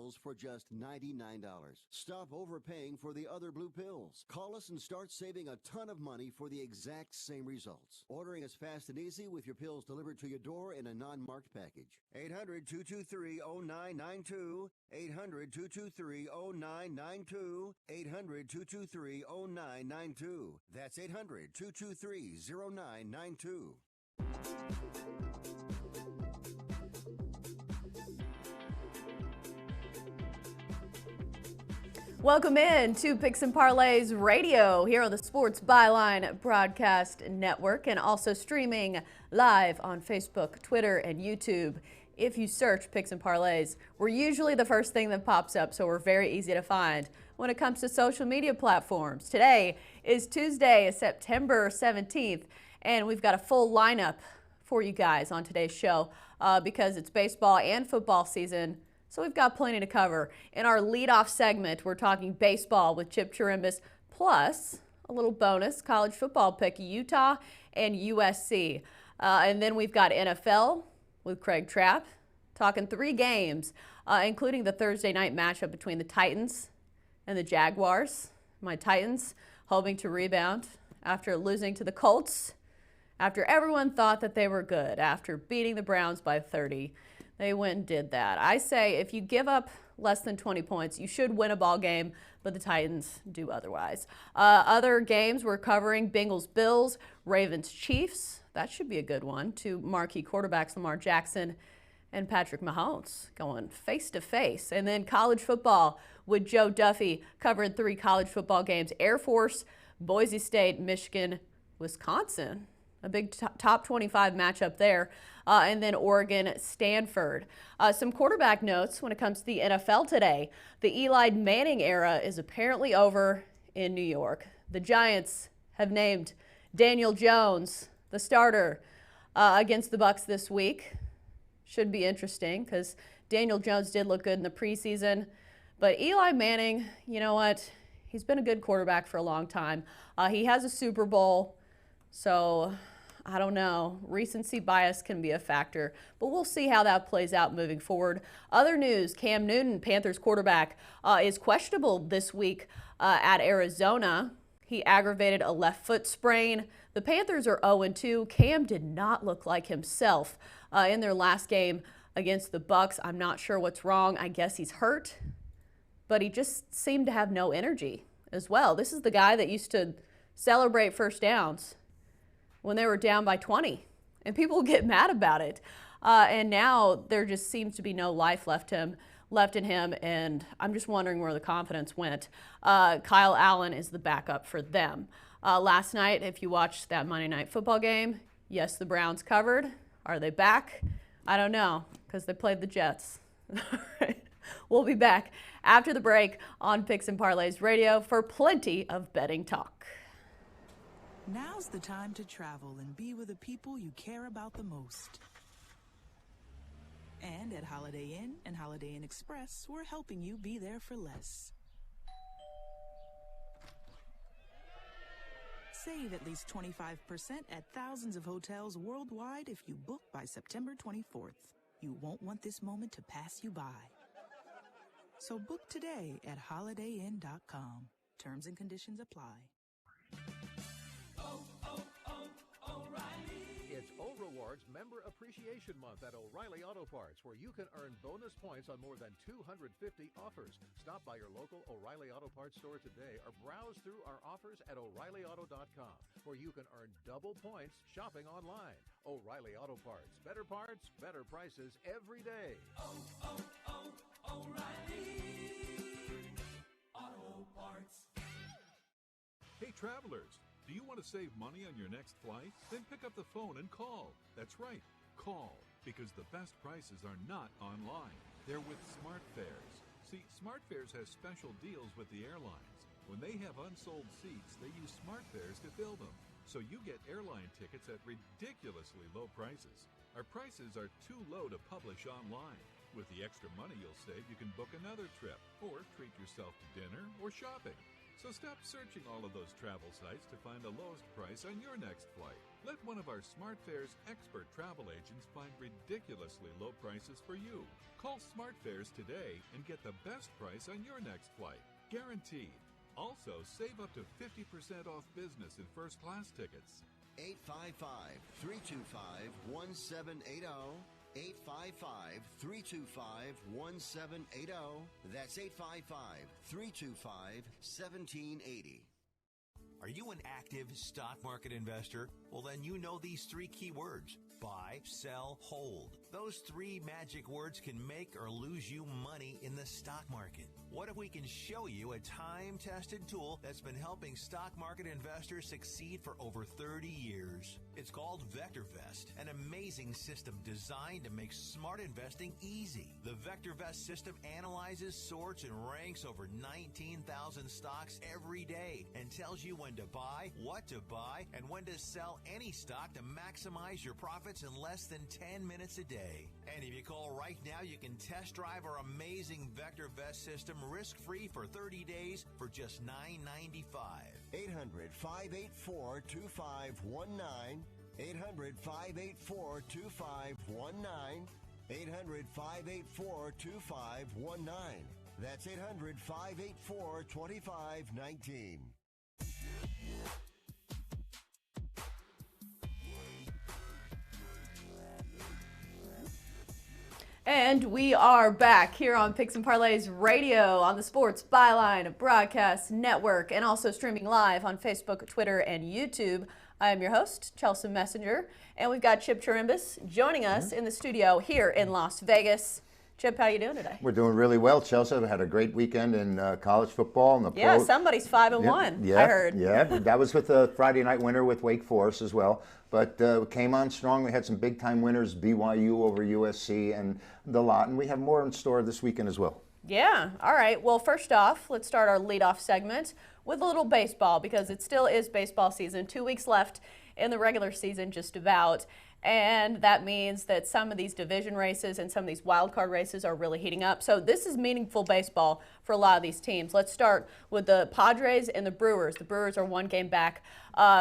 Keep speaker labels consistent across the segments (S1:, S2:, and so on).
S1: pills for just $99. Stop overpaying for the other blue pills. Call us and start saving a ton of money for the exact same results. Ordering is fast and easy with your pills delivered to your door in a non-marked package. 800-223-0992. 800-223-0992. 800-223-0992. That's 800-223-0992.
S2: Welcome in to Picks and Parlays Radio here on the Sports Byline Broadcast Network and also streaming live on Facebook, Twitter, and YouTube. If you search Picks and Parlays, we're usually the first thing that pops up, so we're very easy to find when it comes to social media platforms. Today is Tuesday, September 17th, and we've got a full lineup for you guys on today's show because it's baseball and football season. So we've got plenty to cover. In our leadoff segment, we're talking baseball with Chip Chirimbus, plus a little bonus college football pick, Utah and USC. And then we've got NFL with Craig Trapp, talking 3 games, including the Thursday night matchup between the Titans and the Jaguars. My Titans hoping to rebound after losing to the Colts, after everyone thought that they were good, after beating the Browns by 30. They went and did that. I say if you give up less than 20 points, you should win a ball game, but the Titans do otherwise. Other games we're covering: Bengals-Bills, Ravens-Chiefs. That should be a good one. 2 marquee quarterbacks, Lamar Jackson and Patrick Mahomes, going face-to-face. And then college football with Joe Duffy covering 3 college football games: Air Force, Boise State, Michigan, Wisconsin. A big top 25 matchup there. And then Oregon, Stanford. Some quarterback notes when it comes to the NFL today. The Eli Manning era is apparently over in New York. The Giants have named Daniel Jones the starter against the Bucs this week. Should be interesting because Daniel Jones did look good in the preseason. But Eli Manning, you know what? He's been a good quarterback for a long time. He has a Super Bowl. So, I don't know. Recency bias can be a factor, but we'll see how that plays out moving forward. Other news: Cam Newton, Panthers quarterback, is questionable this week at Arizona. He aggravated a left foot sprain. The Panthers are 0-2. Cam did not look like himself in their last game against the Bucs. I'm not sure what's wrong. I guess he's hurt, but he just seemed to have no energy as well. This is the guy that used to celebrate first downs when they were down by 20, and people get mad about it. And now there just seems to be no life left in him, and I'm just wondering where the confidence went. Kyle Allen is the backup for them. Last night, if you watched that Monday Night Football game, yes, the Browns covered. Are they back? I don't know, because they played the Jets. All right. We'll be back after the break on Picks and Parlays Radio for plenty of betting talk.
S3: Now's the time to travel and be with the people you care about the most. And at Holiday Inn and Holiday Inn Express, we're helping you be there for less. Save at least 25% at thousands of hotels worldwide if you book by September 24th. You won't want this moment to pass you by. So book today at holidayinn.com. Terms and conditions apply.
S4: It's O-Rewards Member Appreciation Month at O'Reilly Auto Parts, where you can earn bonus points on more than 250 offers. Stop by your local O'Reilly Auto Parts store today or browse through our offers at O'ReillyAuto.com, where you can earn double points shopping online. O'Reilly Auto Parts. Better prices every day. O'Reilly Auto Parts.
S5: Hey, travelers. Do you want to save money on your next flight? Then pick up the phone and call. That's right, call, because the best prices are not online. They're with SmartFares. See, SmartFares has special deals with the airlines. When they have unsold seats, they use SmartFares to fill them. So you get airline tickets at ridiculously low prices. Our prices are too low to publish online. With the extra money you'll save, you can book another trip or treat yourself to dinner or shopping. So stop searching all of those travel sites to find the lowest price on your next flight. Let one of our SmartFares expert travel agents find ridiculously low prices for you. Call SmartFares today and get the best price on your next flight. Guaranteed. Also, save up to 50% off business and first-class tickets.
S1: 855-325-1780. 855-325-1780. That's 855-325-1780.
S6: Are you an active stock market investor? Well, then you know these three key words: buy, sell, hold. Those three magic words can make or lose you money in the stock market. What if we can show you a time-tested tool that's been helping stock market investors succeed for over 30 years? It's called VectorVest, an amazing system designed to make smart investing easy. The VectorVest system analyzes, sorts, and ranks over 19,000 stocks every day and tells you when to buy, what to buy, and when to sell any stock to maximize your profits in less than 10 minutes a day. And if you call right now, you can test drive our amazing VectorVest system risk-free for 30 days for just $9.95.
S1: 800-584-2519. 800-584-2519. 800-584-2519. That's 800-584-2519.
S2: And we are back here on Picks and Parlays Radio on the Sports Byline Broadcast Network and also streaming live on Facebook, Twitter, and YouTube. I am your host, Chelsa Messinger, and we've got Chip Chirimbus joining us in the studio here in Las Vegas. Chip, how you doing today?
S7: We're doing really well, Chelsea. We had a great weekend in college football. And
S2: yeah, somebody's 5-1, I heard.
S7: Yeah, that was with a Friday night winner with Wake Forest as well. But came on strong. We had some big-time winners, BYU over USC and the lot. And we have more in store this weekend as well.
S2: Yeah, all right. Well, first off, let's start our leadoff segment with a little baseball because it still is baseball season. 2 weeks left in the regular season, just about. And that means that some of these division races and some of these wild card races are really heating up. So this is meaningful baseball for a lot of these teams. Let's start with the Padres and the Brewers. The Brewers are one game back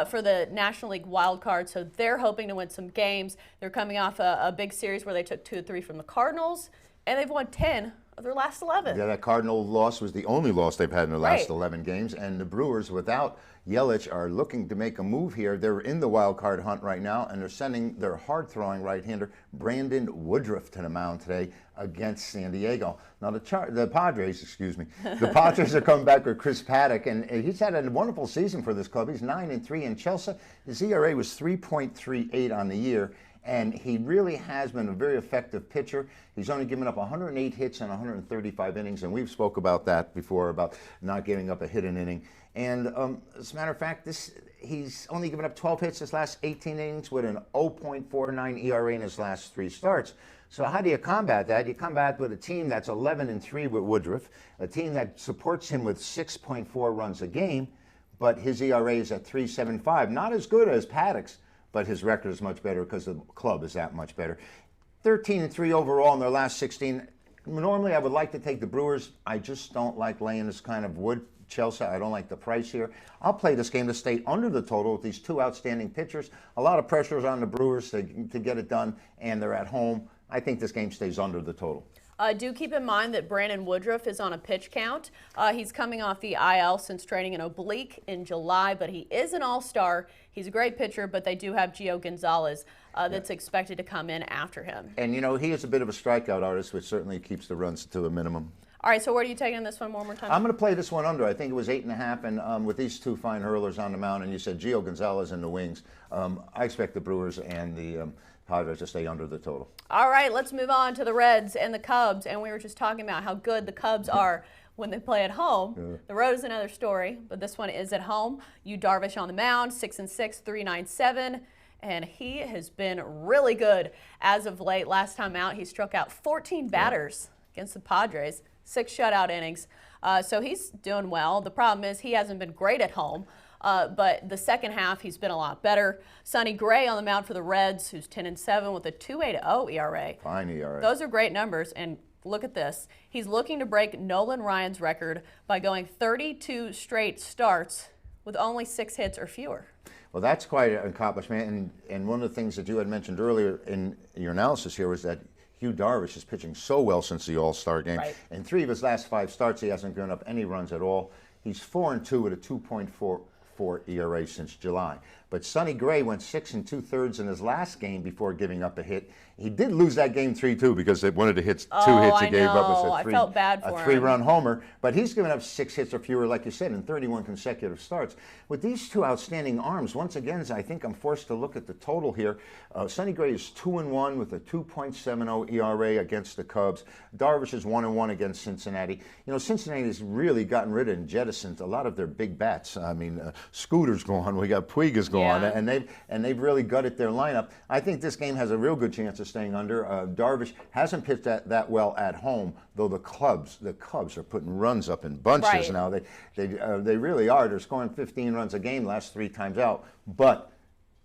S2: for the National League wild card, so they're hoping to win some games. They're coming off a big series where they took 2 or 3 from the Cardinals, and they've won 10 of their last 11.
S7: Yeah, that Cardinal loss was the only loss they've had in their last 11 games. And the Brewers, without Yelich, are looking to make a move here. They're in the wild card hunt right now, and they're sending their hard-throwing right-hander Brandon Woodruff to the mound today against San Diego. Now, the Padres are coming back with Chris Paddock, and he's had a wonderful season for this club. He's 9-3 in Chelsa. His ERA was 3.38 on the year. And he really has been a very effective pitcher. He's only given up 108 hits in 135 innings, and we've spoke about that before, about not giving up a hit an inning. And as a matter of fact, he's only given up 12 hits his last 18 innings with an 0.49 ERA in his last 3 starts. So how do you combat that? You combat with a team that's 11-3 with Woodruff, a team that supports him with 6.4 runs a game, but his ERA is at 3.75. Not as good as Paddock's, but his record is much better because the club is that much better. 13-3 overall in their last 16. Normally, I would like to take the Brewers. I just don't like laying this kind of wood, Chelsea. I don't like the price here. I'll play this game to stay under the total with these 2 outstanding pitchers. A lot of pressure is on the Brewers to get it done, and they're at home. I think this game stays under the total.
S2: Do keep in mind that Brandon Woodruff is on a pitch count. He's coming off the IL since training an oblique in July, but he is an all-star. He's a great pitcher, but they do have Gio Gonzalez that's expected to come in after him. And,
S7: you know, he is a bit of a strikeout artist, which certainly keeps the runs to a minimum.
S2: All right, so where are you taking this one more time?
S7: I'm going to play this one under. I think it was 8.5, and with these 2 fine hurlers on the mound, and you said Gio Gonzalez in the wings, I expect the Brewers and the Padres to stay under the total.
S2: All right, let's move on to the Reds and the Cubs. And we were just talking about how good the Cubs are when they play at home. Yeah. The road is another story, but this one is at home. Yu Darvish on the mound, 6-6, 3.97. And he has been really good as of late. Last time out, he struck out 14 batters against the Padres, 6 shutout innings. So he's doing well. The problem is he hasn't been great at home. But the second half, he's been a lot better. Sonny Gray on the mound for the Reds, who's 10-7 with a 2.80 ERA.
S7: Fine ERA.
S2: Those are great numbers. And look at this. He's looking to break Nolan Ryan's record by going 32 straight starts with only 6 hits or fewer.
S7: Well, that's quite an accomplishment. And one of the things that you had mentioned earlier in your analysis here was that Hugh Darvish is pitching so well since the All-Star game.
S2: Right.
S7: In 3 of his last 5 starts, he hasn't given up any runs at all. He's 4-2 with a 2.44 ERA since July. But Sonny Gray went 6 2/3 in his last game before giving up a hit. He did lose that game 3-2 because one of the hits, two hits he gave up was
S2: I felt bad for
S7: a 3-run homer. But he's given up 6 hits or fewer, like you said, in 31 consecutive starts. With these two outstanding arms, once again, I think I'm forced to look at the total here. Sonny Gray is 2-1 with a 2.70 ERA against the Cubs. Darvish is 1-1 against Cincinnati. You know, Cincinnati's really gotten rid of and jettisoned a lot of their big bats. I mean, Scooter's gone. We got Puig's gone, and they've really gutted their lineup. I think this game has a real good chance of staying under. Darvish hasn't pitched that well at home, though the Cubs are putting runs up in bunches now. They really are. They're scoring 15 runs a game last 3 times out, but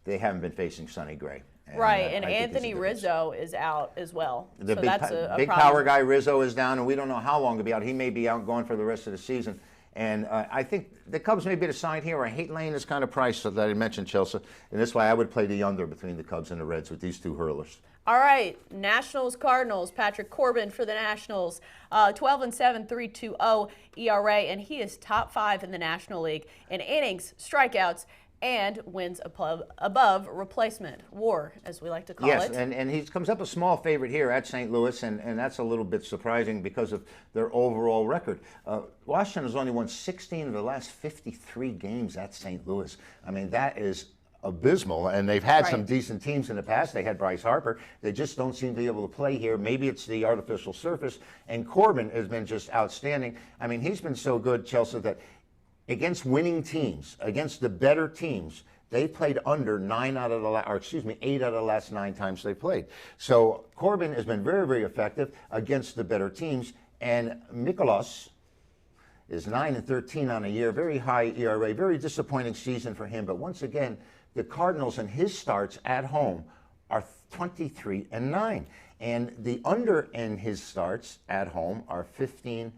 S7: they haven't been facing Sonny Gray.
S2: And Anthony Rizzo is out as well.
S7: The
S2: so
S7: big,
S2: that's a
S7: big
S2: problem.
S7: power guy Rizzo is down, and we don't know how long he'll be out. He may be out going for the rest of the season. And I think the Cubs may be the side here. I hate laying this kind of price that I mentioned, Chelsa, and that's why I would play the under between the Cubs and the Reds with these two hurlers.
S2: All right, Nationals, Cardinals. Patrick Corbin for the Nationals, 12-7, 3.20 ERA, and he is top 5 in the National League in innings, strikeouts, and wins above replacement WAR, as we like to call it.
S7: Yes, and he comes up a small favorite here at St. Louis, and that's a little bit surprising because of their overall record. Washington has only won 16 of the last 53 games at St. Louis. I mean, that is abysmal, and they've had some decent teams in the past. They had Bryce Harper. They just don't seem to be able to play here. Maybe it's the artificial surface, and Corbin has been just outstanding. I mean, he's been so good, Chelsa, that against winning teams, against the better teams, they played under 8 out of the last 9 times they played. So Corbin has been very, very effective against the better teams, and Mikolas is 9-13 on a year, very high ERA, very disappointing season for him. But once again, the Cardinals in his starts at home are 23-9, and the under in his starts at home are 15-7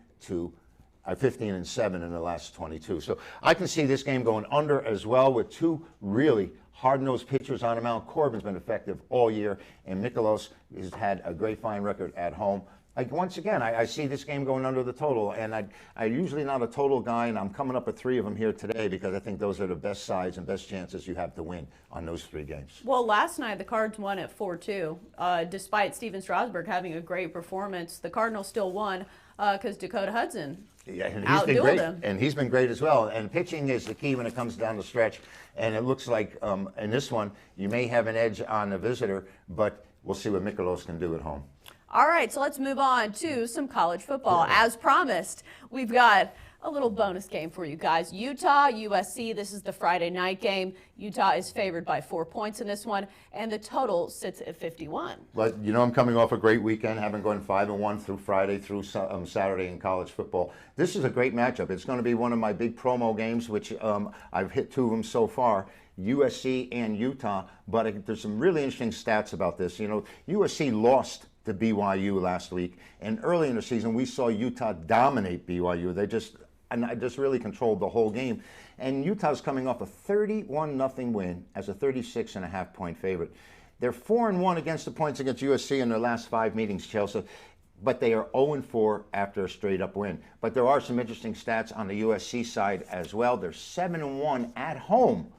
S7: in the last 22. So I can see this game going under as well with 2 really hard-nosed pitchers on the mound. Corbin's been effective all year, and Mikolas has had a great fine record at home. Once again, I see this game going under the total, and I'm usually not a total guy, and I'm coming up with 3 of them here today because I think those are the best sides and best chances you have to win on those 3 games.
S2: Well, last night the Cards won at 4-2. Despite Steven Strasburg having a great performance, the Cardinals still won because Dakota Hudson outdueled him.
S7: And he's been great as well. And pitching is the key when it comes down the stretch. And it looks like in this one, you may have an edge on the visitor, but we'll see what Mikolas can do at home.
S2: All right, so let's move on to some college football. As promised, we've got a little bonus game for you guys. Utah, USC, this is the Friday night game. Utah is favored by 4 points in this one, and the total sits at 51.
S7: But you know, I'm coming off a great weekend, having gone 5-1 through Friday through Saturday in college football. This is a great matchup. It's going to be one of my big promo games, which I've hit 2 of them so far. USC and Utah, but there's some really interesting stats about this. You know, USC lost to BYU last week, and early in the season we saw Utah dominate BYU. They just really controlled the whole game, and Utah's coming off a 31-0 win as a 36.5-point favorite. They're 4-1 against the points against USC in their last 5 meetings, Chelsea, but they are 0-4 after a straight-up win. But there are some interesting stats on the USC side as well. They're 7-1 at home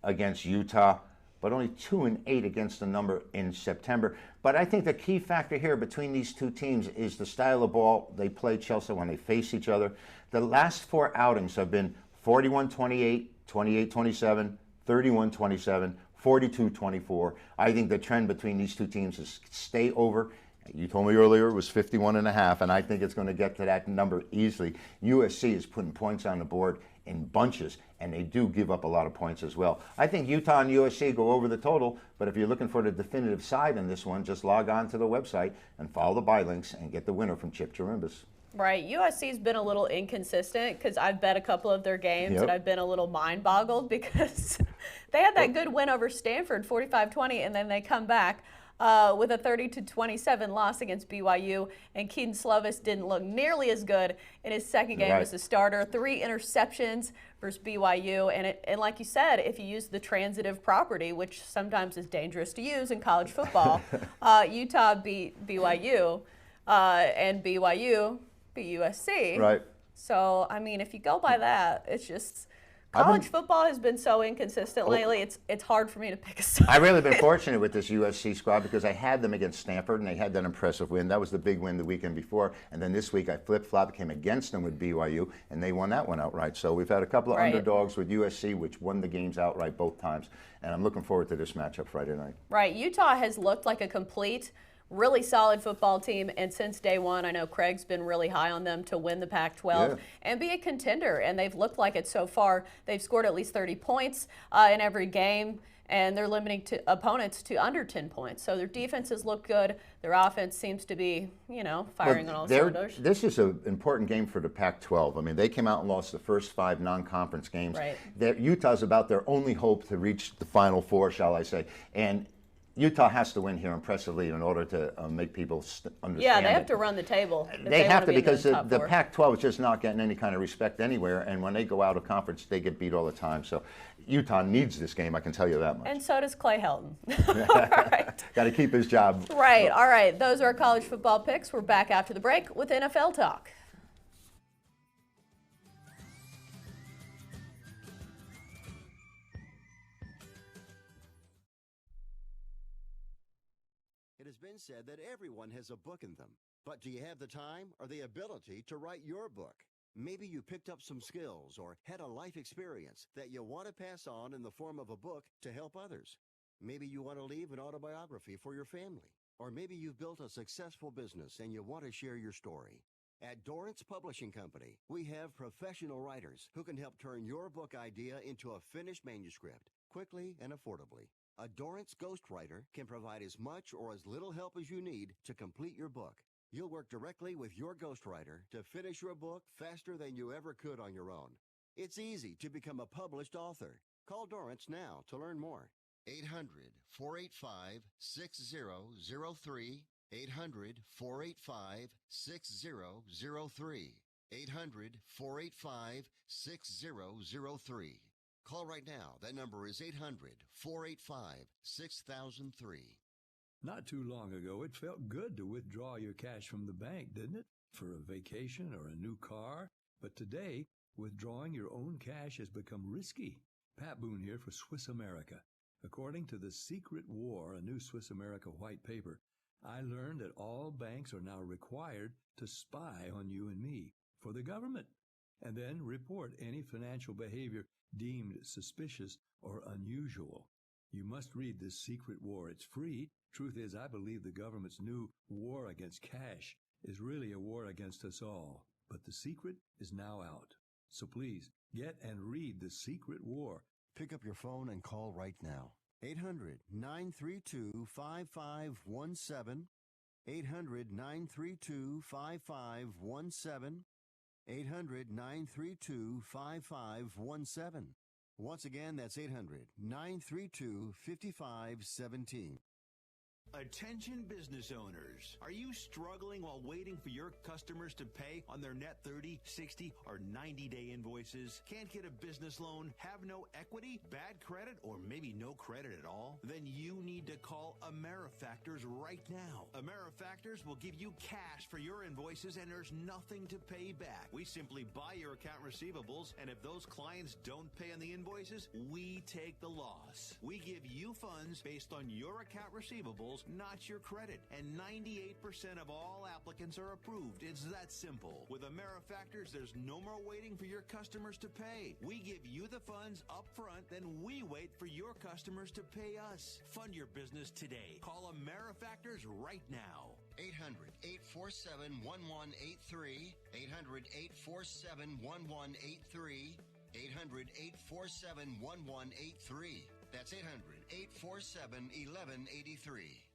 S7: against Utah, but only 2-8 against the number in September. But I think the key factor here between these 2 teams is the style of ball they play, Chelsea, when they face each other. The last 4 outings have been 41-28, 28-27, 31-27, 42-24. I think the trend between these 2 teams is stay over. You told me earlier it was 51.5, and I think it's going to get to that number easily. USC is putting points on the board in bunches, and they do give up a lot of points as well. I think Utah and USC go over the total, but if you're looking for the definitive side in this one, just log on to the website and follow the buy links and get the winner from Chip Chirimbus.
S2: Right. USC's been a little inconsistent because I've bet a couple of their games and I've been a little mind-boggled because they had that good win over Stanford, 45-20, and then they come back. with a 30-27 loss against BYU. And Keaton Slovis didn't look nearly as good in his second game as a starter. 3 interceptions versus BYU. And like you said, if you use the transitive property, which sometimes is dangerous to use in college football, Utah beat BYU, and BYU beat USC.
S7: Right.
S2: So, I mean, if you go by that, it's just college football has been so inconsistent lately. It's hard for me to pick a side.
S7: I've really been fortunate with this USC squad because I had them against Stanford, and they had that impressive win. That was the big win the weekend before. And then this week I flip-flopped, came against them with BYU, and they won that one outright. So we've had a couple of underdogs with USC, which won the games outright both times. And I'm looking forward to this matchup Friday night.
S2: Right. Utah has looked like a complete, really solid football team, and since day one, I know Craig's been really high on them to win the Pac-12 and be a contender, and they've looked like it so far. They've scored at least 30 points in every game, and they're limiting opponents to under 10 points. So their defenses look good. Their offense seems to be, firing on all cylinders.
S7: This is an important game for the Pac-12. I mean, they came out and lost the first 5 non-conference games.
S2: Right.
S7: Utah's about their only hope to reach the Final Four, shall I say. And Utah has to win here impressively in order to make people understand.
S2: Yeah, they have to run the table.
S7: They have to, because the Pac-12 is just not getting any kind of respect anywhere, and when they go out of conference, they get beat all the time. So Utah needs this game, I can tell you that much.
S2: And so does Clay Helton. Right.
S7: Got to keep his job.
S2: Right. All right. Those are our college football picks. We're back after the break with NFL talk.
S1: It has been said that everyone has a book in them. But do you have the time or the ability to write your book? Maybe you picked up some skills or had a life experience that you want to pass on in the form of a book to help others. Maybe you want to leave an autobiography for your family. Or maybe you've built a successful business and you want to share your story. At Dorrance Publishing Company, we have professional writers who can help turn your book idea into a finished manuscript quickly and affordably. A Dorrance ghostwriter can provide as much or as little help as you need to complete your book. You'll work directly with your ghostwriter to finish your book faster than you ever could on your own. It's easy to become a published author. Call Dorrance now to learn more. 800-485-6003. 800-485-6003. 800-485-6003. Call right now. That number is 800-485-6003.
S8: Not too long ago, it felt good to withdraw your cash from the bank, didn't it? For a vacation or a new car. But today, withdrawing your own cash has become risky. Pat Boone here for Swiss America. According to The Secret War, a new Swiss America white paper, I learned that all banks are now required to spy on you and me for the government, and then report any financial behavior deemed suspicious or unusual. You must read This Secret War. It's free. Truth is, I believe the government's new war against cash is really a war against us all. But the secret is now out. So please, get and read The Secret War.
S1: Pick up your phone and call right now. 800-932-5517. 800-932-5517. 800-932-5517. Once again, that's 800-932-5517.
S6: Attention business owners. Are you struggling while waiting for your customers to pay on their net 30, 60, or 90-day invoices? Can't get a business loan? Have no equity? Bad credit? Or maybe no credit at all? Then you need to call AmeriFactors right now. AmeriFactors will give you cash for your invoices and there's nothing to pay back. We simply buy your account receivables, and if those clients don't pay on the invoices, we take the loss. We give you funds based on your account receivables, not your credit, and 98% of all applicants are approved. It's that simple. With AmeriFactors, there's no more waiting for your customers to pay. We give you the funds up front, then we wait for your customers to pay us. Fund your business today. Call AmeriFactors right now.
S1: 800-847-1183. 800-847-1183. 800-847-1183. That's 800-847-1183.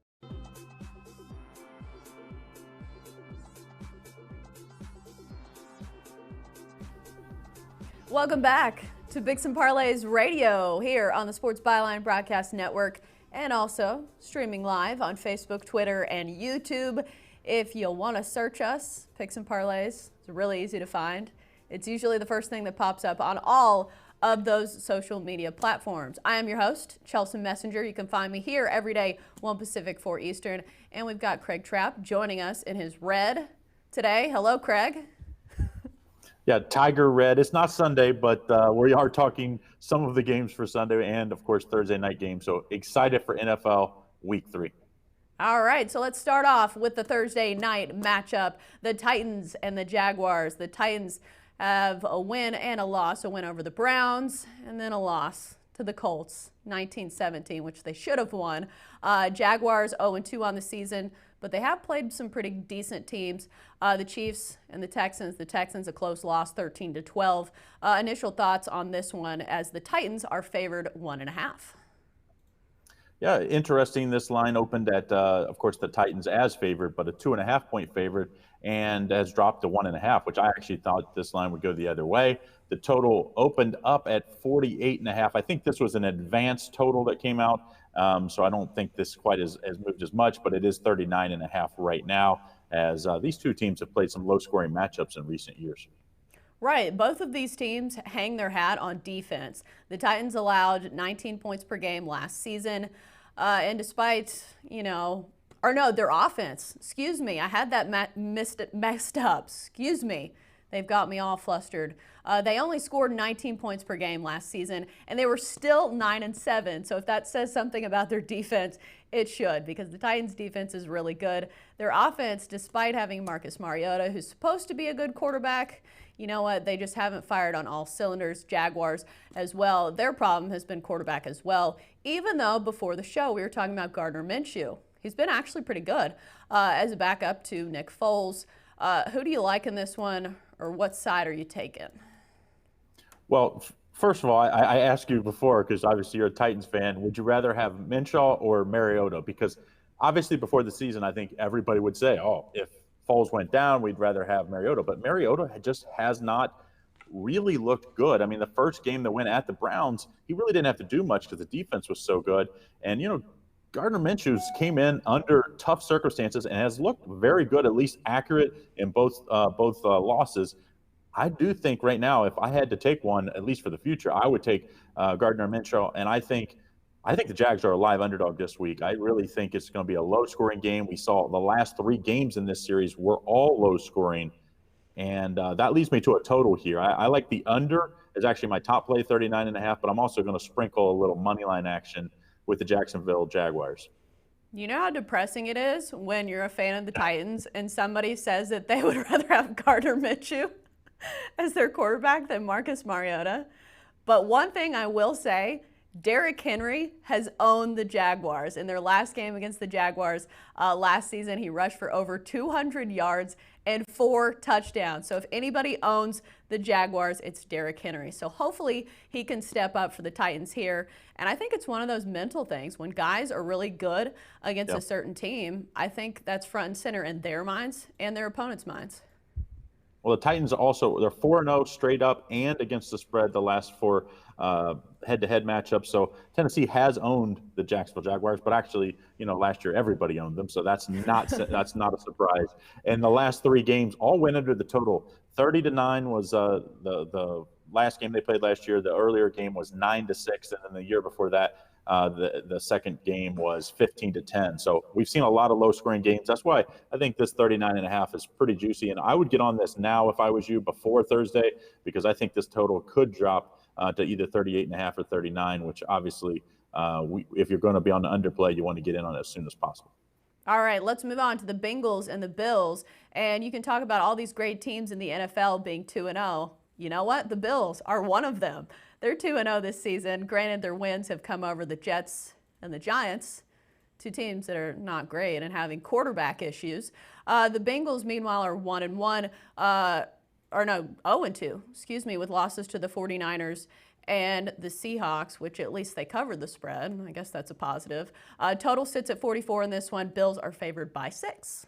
S2: Welcome back to Picks and Parlays Radio here on the Sports Byline Broadcast Network. and also streaming live on Facebook, Twitter, and YouTube. If you want to search us, Picks and Parlays, it's really easy to find. It's usually the first thing that pops up on all of those social media platforms. I am your host, Chelsa Messinger. You can find me here every day, 1 Pacific, 4 Eastern. And we've got Craig Trapp joining us in his red today. Hello, Craig.
S9: Yeah, Tiger Red. It's not Sunday, but we are talking some of the games for Sunday and, of course, Thursday night games. So excited for NFL Week 3.
S2: All right, so let's start off with the Thursday night matchup, the Titans and the Jaguars. The Titans have a win and a loss, a win over the Browns, and then a loss to the Colts, 19-17, which they should have won. Jaguars 0-2 on the season, but they have played some pretty decent teams. The Chiefs and the Texans a close loss, 13-12. Initial thoughts on this one as the Titans are favored 1.5.
S9: Yeah, interesting. This line opened at, of course, the Titans as favored, but a 2.5-point favorite, and has dropped to 1.5, which I actually thought this line would go the other way. The total opened up at 48.5. I think this was an advanced total that came out, so I don't think this quite has moved as much, but it is 39.5 right now, as these two teams have played some low-scoring matchups in recent years.
S2: Right. Both of these teams hang their hat on defense. The Titans allowed 19 points per game last season. And despite, their offense. Excuse me. I had that messed up. Excuse me. They've got me all flustered. They only scored 19 points per game last season, and they were still 9-7. So if that says something about their defense, it should, because the Titans' defense is really good. Their offense, despite having Marcus Mariota, who's supposed to be a good quarterback, you know what? They just haven't fired on all cylinders. Jaguars as well. Their problem has been quarterback as well, even though before the show we were talking about Gardner Minshew. He's been actually pretty good as a backup to Nick Foles. Who do you like in this one, or what side are you taking?
S9: Well, first of all, I asked you before, because obviously you're a Titans fan, would you rather have Minshew or Mariota? Because obviously before the season, I think everybody would say, if Foles went down, we'd rather have Mariota. But Mariota just has not really looked good. I mean, the first game that went at the Browns, he really didn't have to do much because the defense was so good. And, Gardner Minshew came in under tough circumstances and has looked very good, at least accurate in both losses. I do think right now, if I had to take one, at least for the future, I would take Gardner Minshew. And I think the Jags are a live underdog this week. I really think it's going to be a low-scoring game. We saw the last 3 games in this series were all low-scoring, and that leads me to a total here. I like the under is actually my top play, 39.5, but I'm also going to sprinkle a little money line action with the Jacksonville Jaguars.
S2: You know how depressing it is when you're a fan of the Titans and somebody says that they would rather have Gardner Minshew as their quarterback than Marcus Mariota? But one thing I will say, Derrick Henry has owned the Jaguars. In their last game against the Jaguars last season, he rushed for over 200 yards and 4 touchdowns. So if anybody owns the Jaguars, it's Derrick Henry. So hopefully he can step up for the Titans here. And I think it's one of those mental things. When guys are really good against a certain team, I think that's front and center in their minds and their opponents' minds.
S9: Well, the Titans also, they're 4-0 straight up and against the spread the last 4 head-to-head matchups. So Tennessee has owned the Jacksonville Jaguars, but actually, last year everybody owned them, so that's not a surprise. And the last 3 games all went under the total. 30-9 was the last game they played last year. The earlier game was 9-6, and then the year before that, the second game was 15-10. So we've seen a lot of low-scoring games. That's why I think this 39.5 is pretty juicy. And I would get on this now if I was you before Thursday, because I think this total could drop to either 38.5 or 39, which obviously, if you're going to be on the underplay, you want to get in on it as soon as possible.
S2: All right, let's move on to the Bengals and the Bills. And you can talk about all these great teams in the NFL being 2-0. You know what? The Bills are one of them. They're 2-0 this season. Granted, their wins have come over the Jets and the Giants, 2 teams that are not great and having quarterback issues. The Bengals, meanwhile, are 1-1, 0-2, with losses to the 49ers and the Seahawks, which at least they covered the spread. I guess that's a positive. Total sits at 44 in this one. Bills are favored by 6.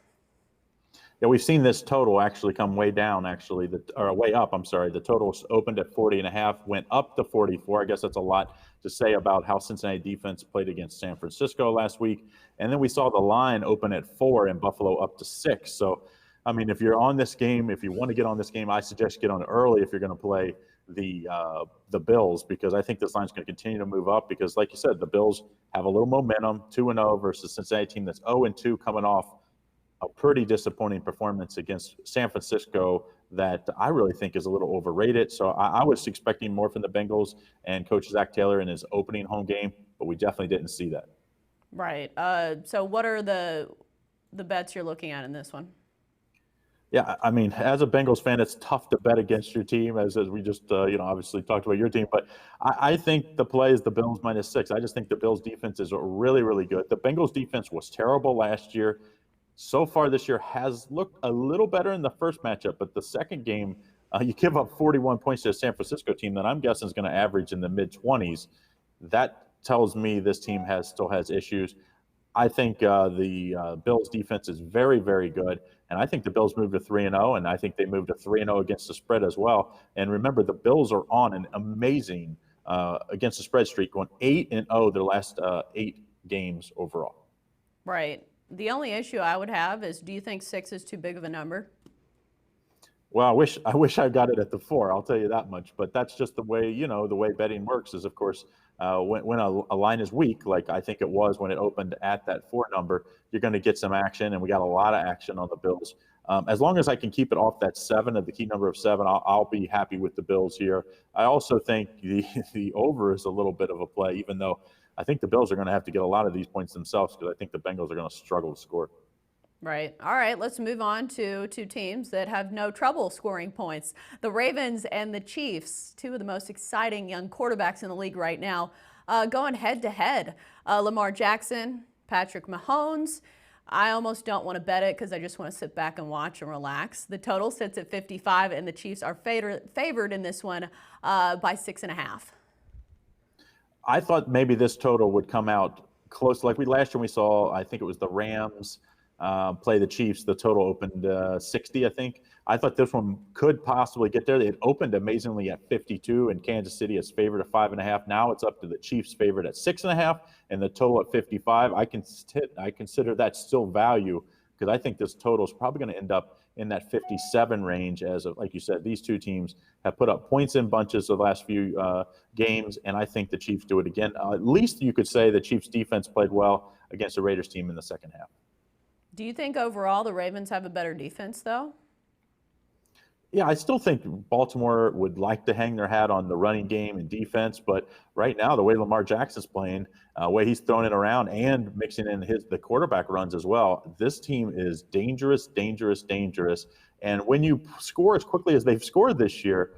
S9: Yeah, we've seen this total actually come way down, actually, or way up, I'm sorry. The total opened at 40.5, went up to 44. I guess that's a lot to say about how Cincinnati defense played against San Francisco last week. And then we saw the line open at 4 and Buffalo up to 6. So, I mean, if you're on this game, if you want to get on this game, I suggest get on early if you're going to play the Bills, because I think this line's going to continue to move up because, like you said, the Bills have a little momentum, 2-0 versus Cincinnati team that's 0-2 coming off a pretty disappointing performance against San Francisco that I really think is a little overrated. So I was expecting more from the Bengals and Coach Zach Taylor in his opening home game, but we definitely didn't see that.
S2: Right. So what are the bets you're looking at in this one?
S9: Yeah, I mean, as a Bengals fan, it's tough to bet against your team, as we just, obviously talked about your team. But I think the play is the Bills -6. I just think the Bills' defense is really, really good. The Bengals' defense was terrible last year. So far this year has looked a little better in the first matchup, but the second game, you give up 41 points to a San Francisco team that I'm guessing is going to average in the mid-20s. That tells me this team still has issues. I think the Bills' defense is very, very good, and I think the Bills moved to 3-0, and I think they moved to 3-0 against the spread as well. And remember, the Bills are on an amazing against the spread streak, going 8-0 their last 8 games overall.
S2: Right. The only issue I would have is, do you think 6 is too big of a number?
S9: Well, I wish I got it at the 4. I'll tell you that much. But that's just the way, the way betting works is, of course, when a line is weak, like I think it was when it opened at that 4 number, you're going to get some action, and we got a lot of action on the Bills. As long as I can keep it off that 7, at the key number of 7, I'll be happy with the Bills here. I also think the over is a little bit of a play, even though I think the Bills are going to have to get a lot of these points themselves because I think the Bengals are going to struggle to score.
S2: Right. All right, let's move on to two teams that have no trouble scoring points. The Ravens and the Chiefs, two of the most exciting young quarterbacks in the league right now, going head-to-head. Lamar Jackson, Patrick Mahomes. I almost don't want to bet it because I just want to sit back and watch and relax. The total sits at 55, and the Chiefs are favored in this one by 6.5.
S9: I thought maybe this total would come out close. Like last year we saw, I think it was the Rams play the Chiefs. The total opened 60, I think. I thought this one could possibly get there. It opened amazingly at 52, and Kansas City is favored at 5.5. Now it's up to the Chiefs favored at 6.5, and the total at 55. I consider that still value because I think this total is probably going to end up in that 57 range. As of, like you said, these two teams have put up points in bunches the last few games, and I think the Chiefs do it again. At least you could say the Chiefs defense played well against the Raiders team in the second half.
S2: Do you think overall the Ravens have a better defense, though?
S9: Yeah, I still think Baltimore would like to hang their hat on the running game and defense, but right now, the way Lamar Jackson's playing, the way he's throwing it around and mixing in the quarterback runs as well, this team is dangerous. And when you score as quickly as they've scored this year,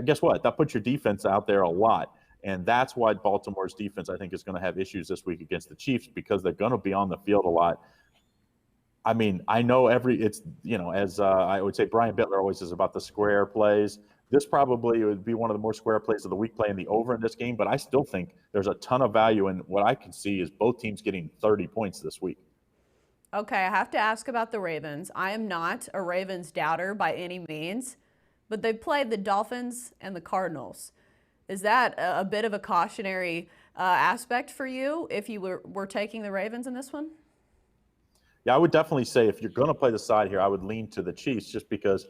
S9: guess what? That puts your defense out there a lot. And that's why Baltimore's defense, I think, is going to have issues this week against the Chiefs because they're going to be on the field a lot. I mean, I know as I would say Brian Bitler always says about the square plays. This probably would be one of the more square plays of the week playing the over in this game, but I still think there's a ton of value in what I can see is both teams getting 30 points this week.
S2: Okay, I have to ask about the Ravens. I am not a Ravens doubter by any means, but they played the Dolphins and the Cardinals. Is that a bit of a cautionary aspect for you if you were taking the Ravens in this one?
S9: Yeah, I would definitely say if you're going to play the side here, I would lean to the Chiefs just because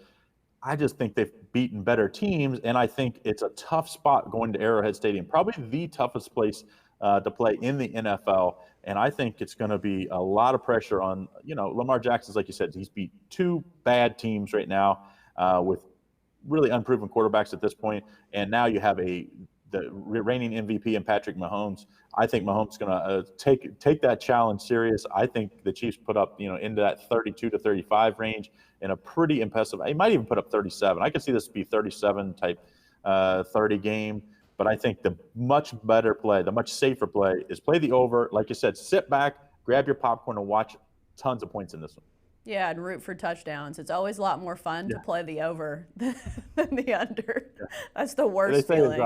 S9: I just think they've beaten better teams, and I think it's a tough spot going to Arrowhead Stadium, probably the toughest place to play in the NFL, and I think it's going to be a lot of pressure on, Lamar Jackson's, like you said, he's beat 2 bad teams right now with really unproven quarterbacks at this point, and now you have the reigning MVP in Patrick Mahomes. I think Mahomes is going to take that challenge serious. I think the Chiefs put up, into that 32 to 35 range in a pretty impressive. He might even put up 37. I could see this be 37 type 30 game. But I think the much better play, the much safer play is play the over. Like you said, sit back, grab your popcorn, and watch tons of points in this one.
S2: Yeah, and root for touchdowns. It's always a lot more fun to play the over than the under. Yeah. That's the worst feeling.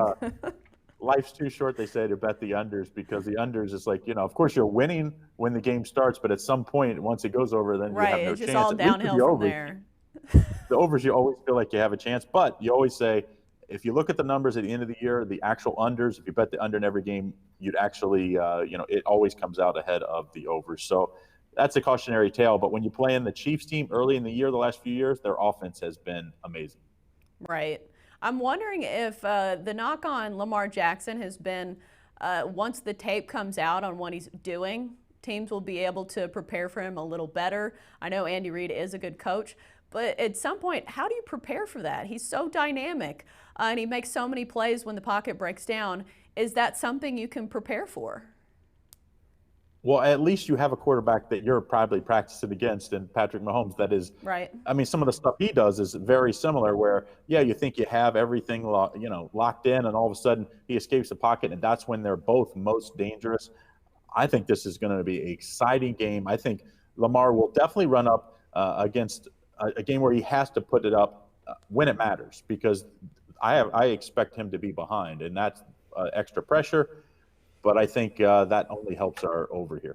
S9: life's too short, they say, to bet the unders, because the unders is like, of course you're winning when the game starts, but at some point, once it goes over, then you have no
S2: it's just
S9: chance.
S2: all downhill from there.
S9: The overs, you always feel like you have a chance, but you always say, if you look at the numbers at the end of the year, the actual unders, if you bet the under in every game, you'd actually, it always comes out ahead of the overs. So that's a cautionary tale. But when you play in the Chiefs team early in the year, the last few years, their offense has been amazing.
S2: Right. I'm wondering if the knock on Lamar Jackson has been once the tape comes out on what he's doing, teams will be able to prepare for him a little better. I know Andy Reid is a good coach, but at some point, how do you prepare for that? He's so dynamic, and he makes so many plays when the pocket breaks down. Is that something you can prepare for?
S9: Well, at least you have a quarterback that you're probably practicing against, and Patrick Mahomes, that is.
S2: Right.
S9: I mean, some of the stuff he does is very similar where, you think you have everything locked in, and all of a sudden he escapes the pocket, and that's when they're both most dangerous. I think this is going to be an exciting game. I think Lamar will definitely run up against a game where he has to put it up when it matters, because I expect him to be behind, and that's extra pressure. But I think that only helps our over here.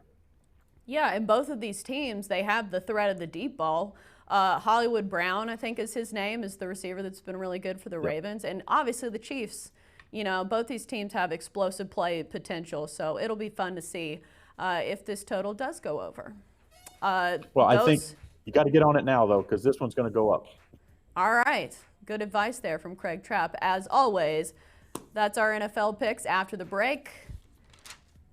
S2: Yeah, and both of these teams, they have the threat of the deep ball. Hollywood Brown, I think is his name, is the receiver that's been really good for the Ravens. And obviously the Chiefs, both these teams have explosive play potential. So it'll be fun to see if this total does go over.
S9: I think you got to get on it now, though, because this one's going to go up.
S2: All right. Good advice there from Craig Trapp. As always, that's our NFL picks after the break.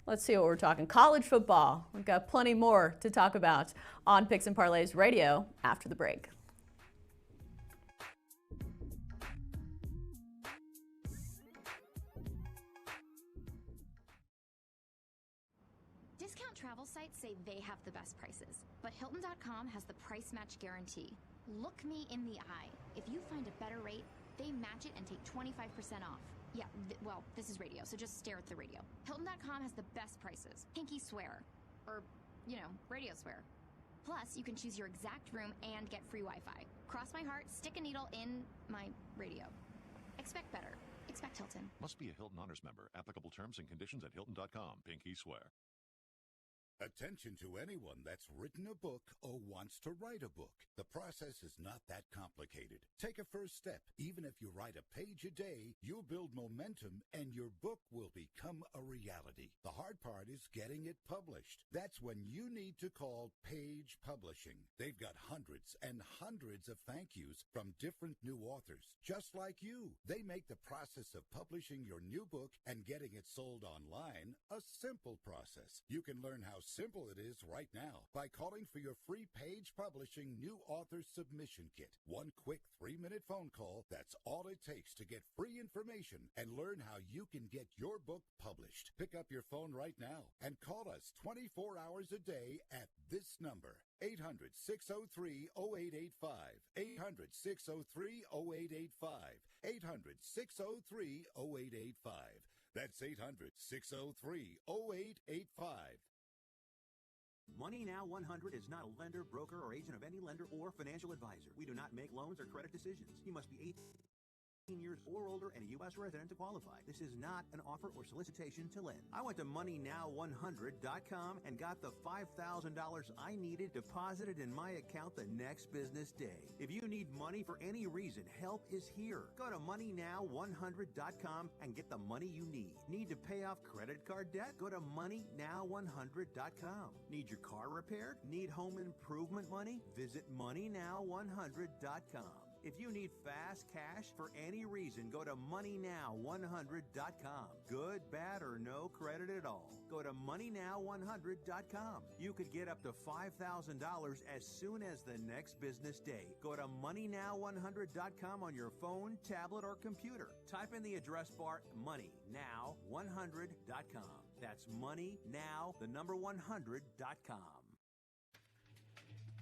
S2: Let's see what we're talking. College football. We've got plenty more to talk about on Picks and Parlays Radio after the break.
S10: Discount travel sites say they have the best prices, but Hilton.com has the price match guarantee. Look me in the eye. If you find a better rate, they match it and take 25% off. Yeah, well, this is radio, so just stare at the radio. Hilton.com has the best prices. Pinky swear. Or, radio swear. Plus, you can choose your exact room and get free Wi-Fi. Cross my heart, stick a needle in my radio. Expect better. Expect Hilton.
S4: Must be a Hilton Honors member. Applicable terms and conditions at Hilton.com. Pinky swear.
S11: Attention to anyone that's written a book or wants to write a book. The process is not that complicated. Take a first step. Even if you write a page a day, you'll build momentum and your book will become a reality. The hard part is getting it published. That's when you need to call Page Publishing. They've got hundreds and hundreds of thank yous from different new authors, just like you. They make the process of publishing your new book and getting it sold online a simple process. You can learn how simple it is right now by calling for your free Page Publishing New Author Submission Kit. One quick 3-minute phone call, that's all it takes to get free information and learn how you can get your book published. Pick up your phone right now and call us 24 hours a day at this number, 800-603-0885, 800-603-0885, 800-603-0885. That's 800-603-0885.
S12: Money Now 100 is not a lender, broker, or agent of any lender or financial advisor. We do not make loans or credit decisions. You must be 18 years or older and a U.S. resident to qualify. This is not an offer or solicitation to lend. I went to MoneyNow100.com and got the $5,000 I needed deposited in my account the next business day. If you need money for any reason, help is here. Go to MoneyNow100.com and get the money you need. Need to pay off credit card debt? Go to MoneyNow100.com. Need your car repaired? Need home improvement money? Visit MoneyNow100.com. If you need fast cash for any reason, go to MoneyNow100.com. Good, bad, or no credit at all. Go to MoneyNow100.com. You could get up to $5,000 as soon as the next business day. Go to MoneyNow100.com on your phone, tablet, or computer. Type in the address bar MoneyNow100.com. That's MoneyNow100.com.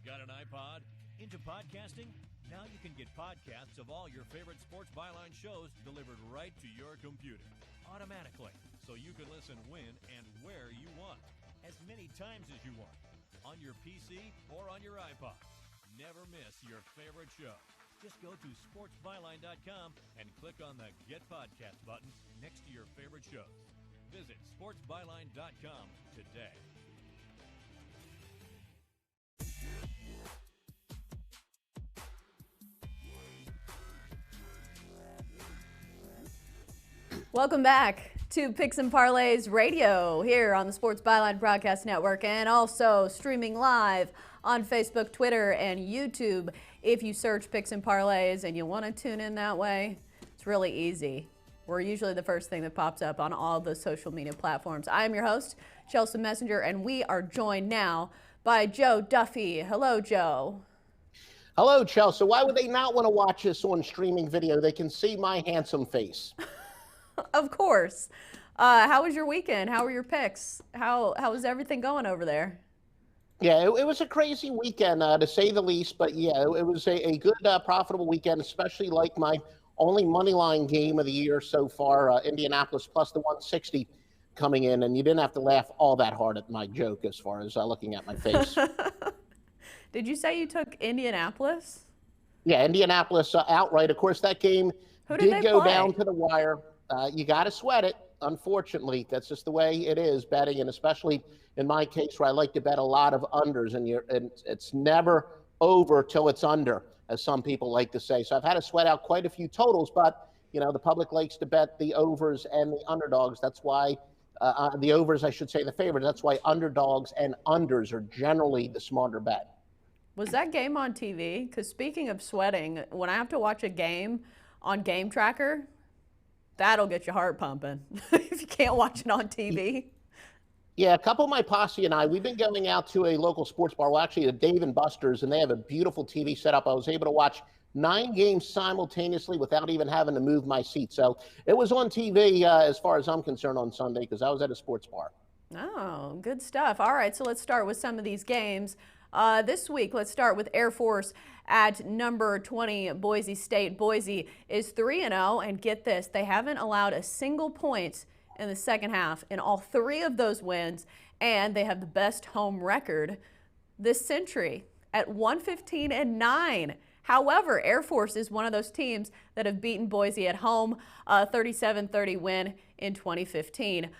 S13: Got an iPod? Into podcasting? Now you can get podcasts of all your favorite Sports Byline shows delivered right to your computer automatically, so you can listen when and where you want, as many times as you want, on your PC or on your iPod. Never miss your favorite show. Just go to sportsbyline.com and click on the Get Podcast button next to your favorite shows. Visit sportsbyline.com today.
S2: Welcome back to Picks and Parlays Radio here on the Sports Byline Broadcast Network, and also streaming live on Facebook, Twitter, and YouTube. If you search Picks and Parlays and you want to tune in that way, it's really easy. We're usually the first thing that pops up on all the social media platforms. I am your host, Chelsa Messinger, and we are joined now by Joe Duffy. Hello, Joe.
S14: Hello, Chelsa. Why would they not want to watch this on streaming video? They can see my handsome face.
S2: Of course. How was your weekend? How were your picks? How was everything going over there?
S14: Yeah, it was a crazy weekend, to say the least. But yeah, it was a good, profitable weekend, especially like my only money line game of the year so far, Indianapolis plus the 160 coming in. And you didn't have to laugh all that hard at my joke as far as looking at my face.
S2: Did you say you took Indianapolis?
S14: Yeah, Indianapolis outright. Of course, that game did go down to the wire. You got to sweat it. Unfortunately, that's just the way it is betting, and especially in my case where I like to bet a lot of unders, and it's never over till it's under, as some people like to say. So I've had to sweat out quite a few totals, but the public likes to bet the overs and the underdogs. That's why the overs, I should say, the favorite. That's why underdogs and unders are generally the smarter bet.
S2: Was that game on TV? Because speaking of sweating, when I have to watch a game on Game Tracker, that'll get your heart pumping if you can't watch it on TV.
S14: Yeah, a couple of my posse and I, we've been going out to a local sports bar, well, actually a Dave & Buster's, and they have a beautiful TV setup. I was able to watch 9 games simultaneously without even having to move my seat. So it was on TV as far as I'm concerned on Sunday because I was at a sports bar.
S2: Oh, good stuff. All right, so let's start with some of these games. This week, let's start with Air Force at number 20, Boise State. Boise is 3-0, and get this, they haven't allowed a single point in the second half in all 3 of those wins, and they have the best home record this century at 115-9. However, Air Force is one of those teams that have beaten Boise at home, 37-30 win in 2015.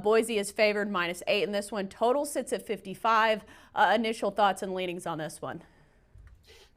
S2: Boise is favored -8 in this one. Total sits at 55. Initial thoughts and leanings on this one?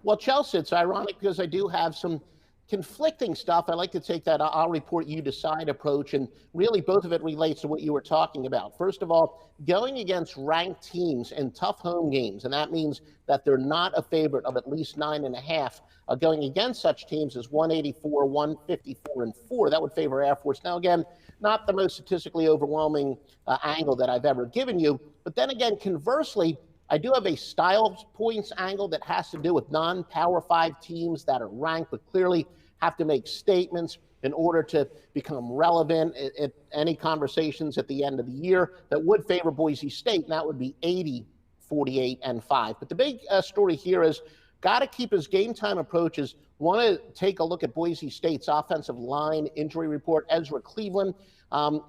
S14: Well, Chelsea, it's ironic because I do have some conflicting stuff. I like to take that I'll report you decide approach, and really both of it relates to what you were talking about. First of all, going against ranked teams in tough home games, and that means that they're not a favorite of at least 9.5. Going against such teams is 184, 154, and 4. That would favor Air Force. Now, again, not the most statistically overwhelming angle that I've ever given you, but then again, conversely, I do have a style points angle that has to do with non-Power 5 teams that are ranked but clearly have to make statements in order to become relevant at any conversations at the end of the year that would favor Boise State, and that would be 80, 48, and 5. But the big story here is got to keep his game time approaches. Want to take a look at Boise State's offensive line injury report. Ezra Cleveland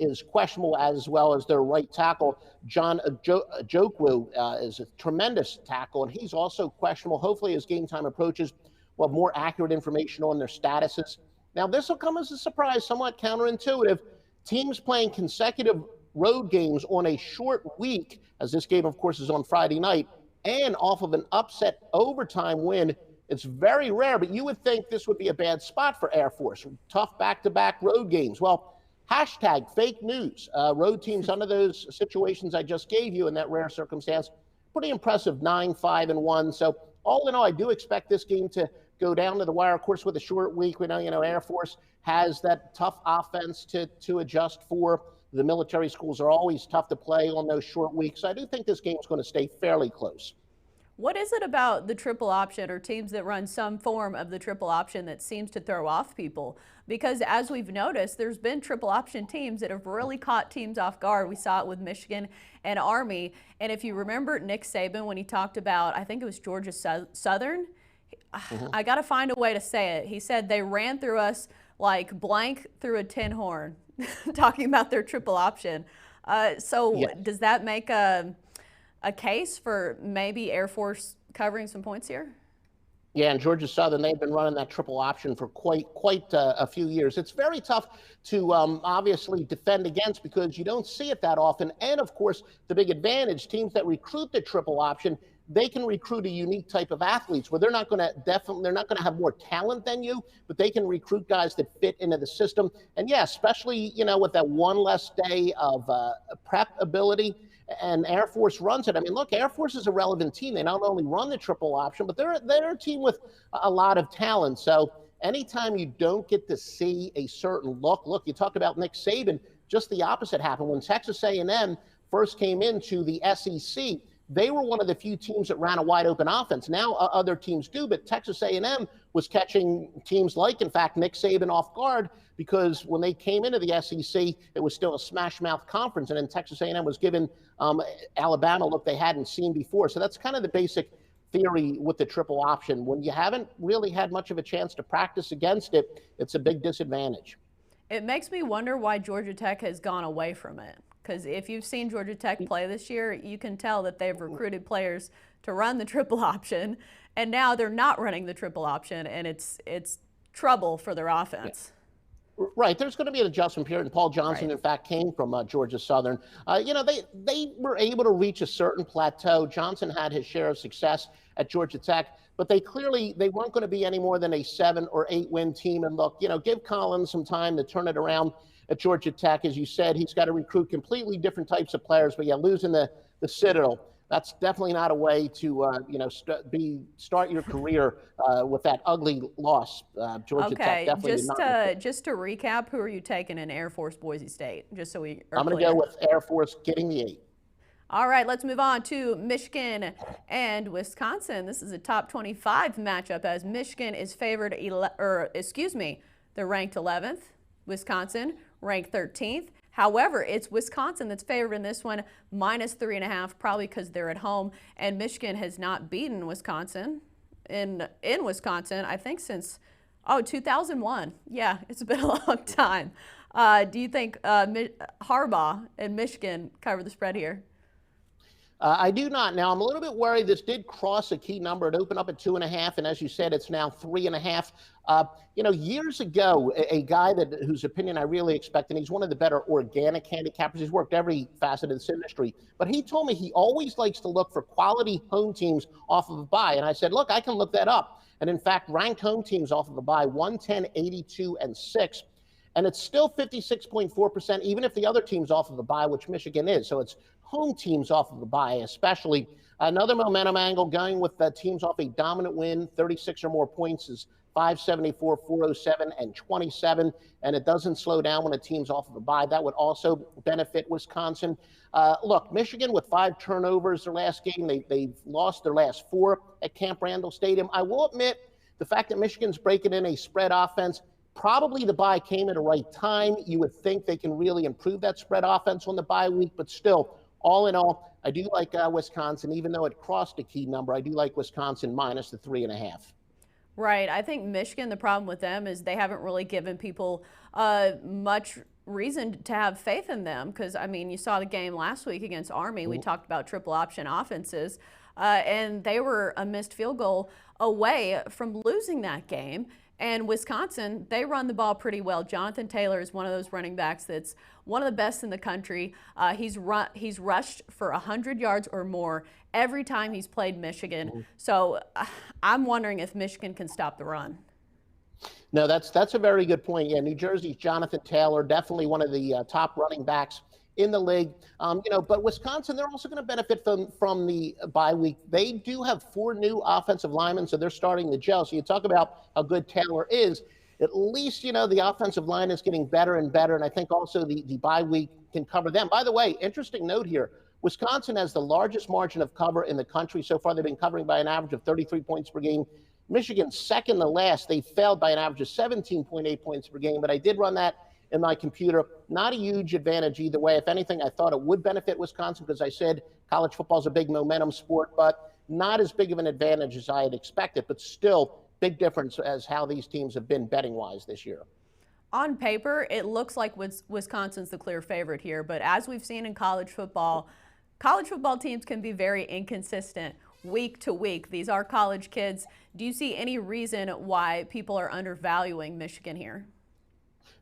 S14: is questionable, as well as their right tackle. John Ojokwu is a tremendous tackle, and he's also questionable. Hopefully, as game time approaches, we'll have more accurate information on their statuses. Now, this will come as a surprise, somewhat counterintuitive. Teams playing consecutive road games on a short week, as this game, of course, is on Friday night, and off of an upset overtime win. It's very rare, but you would think this would be a bad spot for Air Force. Tough back-to-back road games. Well, hashtag fake news. Road teams under those situations I just gave you in that rare circumstance, pretty impressive, 9-5-1. So all in all, I do expect this game to go down to the wire. Of course, with a short week, we know, Air Force has that tough offense to adjust for. The military schools are always tough to play on those short weeks. So I do think this game is going to stay fairly close.
S2: What is it about the triple option or teams that run some form of the triple option that seems to throw off people? Because as we've noticed, there's been triple option teams that have really caught teams off guard. We saw it with Michigan and Army. And if you remember Nick Saban when he talked about, I think it was Georgia Southern, I got to find a way to say it. He said they ran through us like blank through a tin horn, talking about their triple option. Does that make a case for maybe Air Force covering some points here?
S14: Yeah, and Georgia Southern, they've been running that triple option for quite a few years. It's very tough to obviously defend against because you don't see it that often. And of course, the big advantage, teams that recruit the triple option, they can recruit a unique type of athletes where they're not going to have more talent than you, but they can recruit guys that fit into the system. And yeah, especially, with that one less day of prep ability. And Air Force runs it. I mean, look, Air Force is a relevant team. They not only run the triple option, but they're a team with a lot of talent. So anytime you don't get to see a certain look, you talk about Nick Saban, just the opposite happened. When Texas A&M first came into the SEC, they were one of the few teams that ran a wide open offense. Now other teams do, but Texas A&M was catching teams like, in fact, Nick Saban off guard because when they came into the SEC, it was still a smash mouth conference, and then Texas A&M was given Alabama look they hadn't seen before. So that's kind of the basic theory with the triple option. When you haven't really had much of a chance to practice against it, it's a big disadvantage.
S2: It makes me wonder why Georgia Tech has gone away from it. Because if you've seen Georgia Tech play this year, you can tell that they've recruited players to run the triple option, and now they're not running the triple option, and it's trouble for their offense.
S14: Right. There's going to be an adjustment period, and Paul Johnson, in fact, came from Georgia Southern. They were able to reach a certain plateau. Johnson had his share of success at Georgia Tech, but they weren't going to be any more than a 7 or 8 win team. And look, give Collins some time to turn it around at Georgia Tech. As you said, he's got to recruit completely different types of players, but yeah, losing the Citadel, that's definitely not a way to start your career with that ugly loss. Georgia Tech definitely did not.
S2: Just to recap, who are you taking in Air Force Boise State? Just so we are
S14: I'm going to go with Air Force getting the 8.
S2: All right, let's move on to Michigan and Wisconsin. This is a top 25 matchup as Michigan is favored, they're ranked 11th. Wisconsin ranked 13th. However, it's Wisconsin that's favored in this one, -3.5, probably because they're at home. And Michigan has not beaten Wisconsin in Wisconsin, I think, since 2001. Yeah, it's been a long time. Do you think Harbaugh and Michigan cover the spread here?
S14: I do not. Now, I'm a little bit worried. This did cross a key number. It opened up at 2.5, and as you said, it's now 3.5. Years ago, a guy whose opinion I really expect, and he's one of the better organic handicappers. He's worked every facet of this industry, but he told me he always likes to look for quality home teams off of a bye. And I said, look, I can look that up. And in fact, ranked home teams off of a bye, 110, 82, and 6. And it's still 56.4%, even if the other team's off of a bye, which Michigan is. So it's home teams off of a bye, especially. Another momentum angle going with the teams off a dominant win, 36 or more points is 574, 407, and 27. And it doesn't slow down when a team's off of a bye. That would also benefit Wisconsin. Look, Michigan with 5 turnovers their last game. They've lost their last 4 at Camp Randall Stadium. I will admit the fact that Michigan's breaking in a spread offense, probably the bye came at the right time. You would think they can really improve that spread offense on the bye week, but still, all in all, I do like Wisconsin. Even though it crossed a key number, I do like Wisconsin minus the 3.5.
S2: Right. I think Michigan, the problem with them is they haven't really given people much reason to have faith in them because, I mean, you saw the game last week against Army. We talked about triple option offenses, and they were a missed field goal away from losing that game. And Wisconsin, they run the ball pretty well. Jonathan Taylor is one of those running backs that's one of the best in the country. He's rushed for 100 yards or more every time he's played Michigan. So I'm wondering if Michigan can stop the run.
S14: No, that's a very good point. Yeah, New Jersey's Jonathan Taylor, definitely one of the top running backs in the league. But Wisconsin, they're also going to benefit from the bye week. They do have 4 new offensive linemen, so they're starting to gel. So you talk about how good Taylor is. At least, the offensive line is getting better and better, and I think also the bye week can cover them. By the way, interesting note here, Wisconsin has the largest margin of cover in the country. So far, they've been covering by an average of 33 points per game. Michigan, second to last, they failed by an average of 17.8 points per game, but I did run that in my computer. Not a huge advantage either way. If anything, I thought it would benefit Wisconsin because I said college football is a big momentum sport, but not as big of an advantage as I had expected, but still big difference as how these teams have been betting-wise this year.
S2: On paper, it looks like Wisconsin's the clear favorite here, but as we've seen in college football teams can be very inconsistent week to week. These are college kids. Do you see any reason why people are undervaluing Michigan here?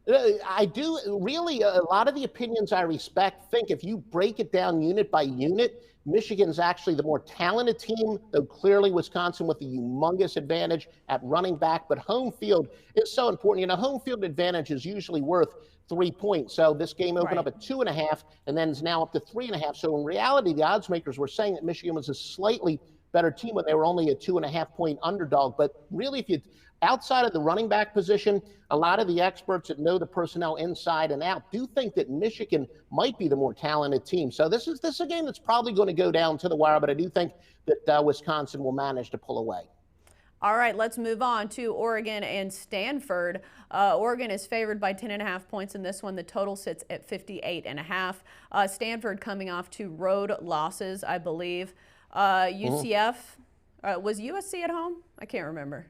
S14: I do. Really, a lot of the opinions I respect think if you break it down unit by unit, Michigan's actually the more talented team, though clearly Wisconsin with a humongous advantage at running back. But home field is so important. You know, home field advantage is usually worth 3 points. So this game opened up at 2.5 and then is now up to 3.5. So in reality, the odds makers were saying that Michigan was a slightly better team when they were only a 2.5-point underdog. But really, if you outside of the running back position, a lot of the experts that know the personnel inside and out do think that Michigan might be the more talented team. So this is a game that's probably going to go down to the wire, but I do think that Wisconsin will manage to pull away.
S2: All right, let's move on to Oregon and Stanford. Oregon is favored by 10.5 points in this one. The total sits at 58.5. Stanford coming off 2 road losses, I believe. UCF, was USC at home? I can't remember.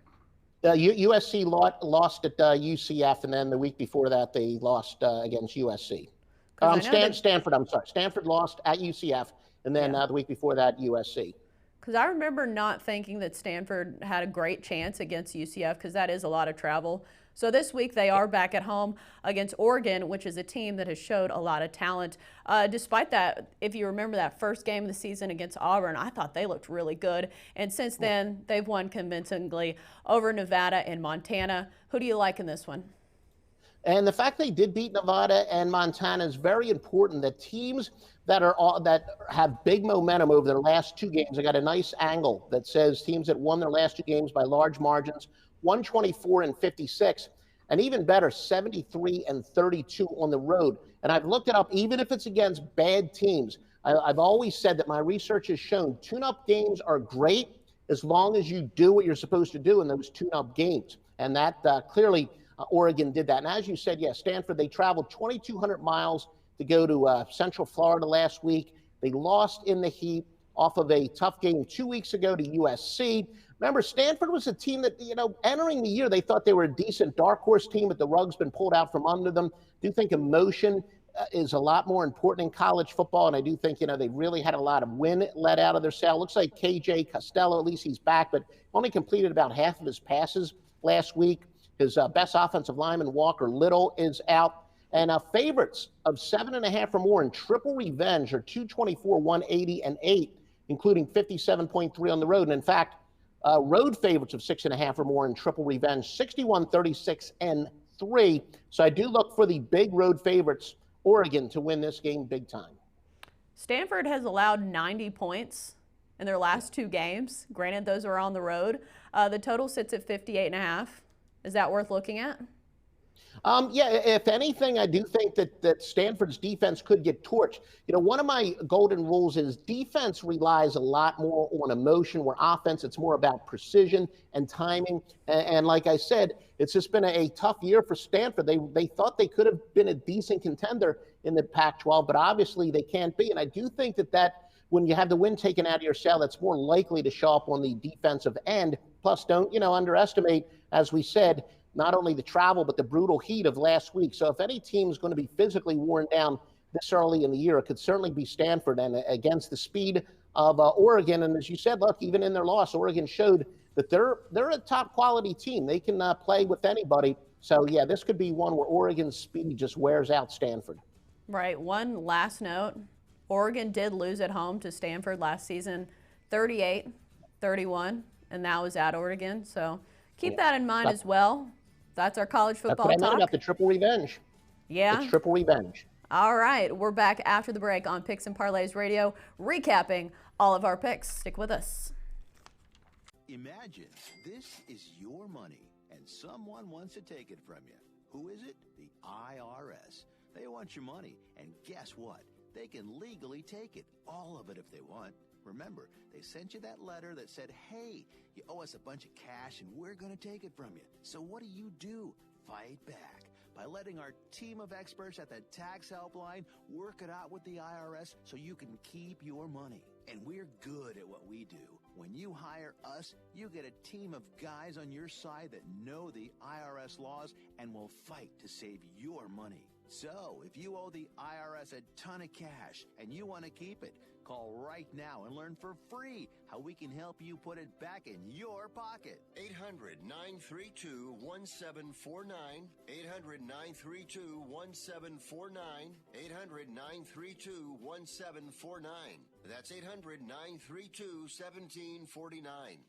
S14: USC lost at UCF, and then the week before that they lost against USC. Stanford, I'm sorry. Stanford lost at UCF, and then the week before that, USC.
S2: Because I remember not thinking that Stanford had a great chance against UCF because that is a lot of travel. So this week they are back at home against Oregon, which is a team that has showed a lot of talent. Despite that, if you remember that first game of the season against Auburn, I thought they looked really good. And since then, they've won convincingly over Nevada and Montana. Who do you like in this one?
S14: And the fact they did beat Nevada and Montana is very important. That teams that have big momentum over their last 2 games, I got a nice angle that says teams that won their last 2 games by large margins, 124-56, and even better, 73-32 on the road. And I've looked it up, even if it's against bad teams. I've always said that my research has shown tune-up games are great as long as you do what you're supposed to do in those tune-up games. And that clearly Oregon did that. And as you said, yes, Stanford, they traveled 2,200 miles to go to Central Florida last week. They lost in the heat off of a tough game 2 weeks ago to USC. Remember, Stanford was a team that, entering the year, they thought they were a decent dark horse team, but the rug's been pulled out from under them. I do think emotion is a lot more important in college football, and I do think, they really had a lot of wind let out of their sail. Looks like KJ Costello, at least he's back, but only completed about half of his passes last week. His best offensive lineman, Walker Little, is out. And favorites of 7.5 or more in triple revenge are 224, 180, and 8, including 57.3 on the road. And in fact, road favorites of 6.5 or more in triple revenge, 61, 36, and 3. So I do look for the big road favorites, Oregon, to win this game big time.
S2: Stanford has allowed 90 points in their last 2 games. Granted, those are on the road. The total sits at 58.5. Is that worth looking at?
S14: Yeah, if anything, I do think that Stanford's defense could get torched. One of my golden rules is defense relies a lot more on emotion, where offense, it's more about precision and timing. And like I said, it's just been a tough year for Stanford. They thought they could have been a decent contender in the Pac-12, but obviously they can't be. And I do think that when you have the wind taken out of your sail, that's more likely to show up on the defensive end. Plus, don't, underestimate, as we said, not only the travel, but the brutal heat of last week. So if any team is going to be physically worn down this early in the year, it could certainly be Stanford, and against the speed of Oregon. And as you said, look, even in their loss, Oregon showed that they're a top quality team. They can play with anybody. So yeah, this could be one where Oregon's speed just wears out Stanford.
S2: Right. One last note. Oregon did lose at home to Stanford last season, 38-31, and that was at Oregon. So keep that in mind as well. That's our college football
S14: talk. That's what I meant
S2: talk.
S14: about the triple revenge.
S2: Yeah.
S14: It's triple revenge.
S2: All right. We're back after the break on Picks and Parlays Radio, recapping all of our picks. Stick with us.
S6: Imagine this is your money and someone wants to take it from you. Who is it? The IRS. They want your money, and guess what? They can legally take it, all of it if they want. Remember, they sent you that letter that said, hey, you owe us a bunch of cash and we're going to take it from you. So what do? Fight back by letting our team of experts at the tax helpline work it out with the IRS so you can keep your money. And we're good at what we do. When you hire us, you get a team of guys on your side that know the IRS laws and will fight to save your money.
S15: So, if you owe the IRS a ton of cash and you want to keep it, call right now and learn for free how we can help you put it back in your pocket.
S1: 800-932-1749. 800-932-1749. 800-932-1749. That's 800-932-1749.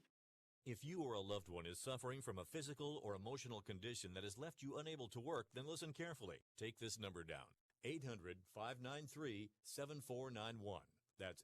S16: If you or a loved one is suffering from a physical or emotional condition that has left you unable to work, then listen carefully. Take this number down, 800-593-7491. That's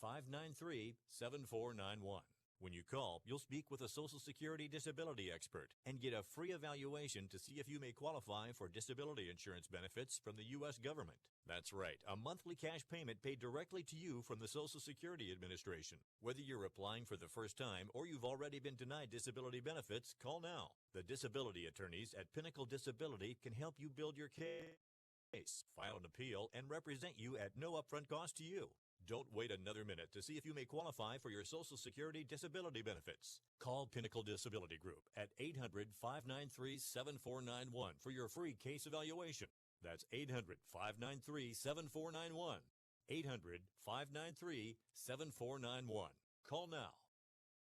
S16: 800-593-7491. When you call, you'll speak with a Social Security disability expert and get a free evaluation to see if you may qualify for disability insurance benefits from the U.S. government. That's right, a monthly cash payment paid directly to you from the Social Security Administration. Whether you're applying for the first time or you've already been denied disability benefits, call now. The disability attorneys at Pinnacle Disability can help you build your case, file an appeal, and represent you at no upfront cost to you. Don't wait another minute to see if you may qualify for your Social Security disability benefits. Call Pinnacle Disability Group at 800-593-7491 for your free case evaluation. That's 800-593-7491. 800-593-7491. Call now.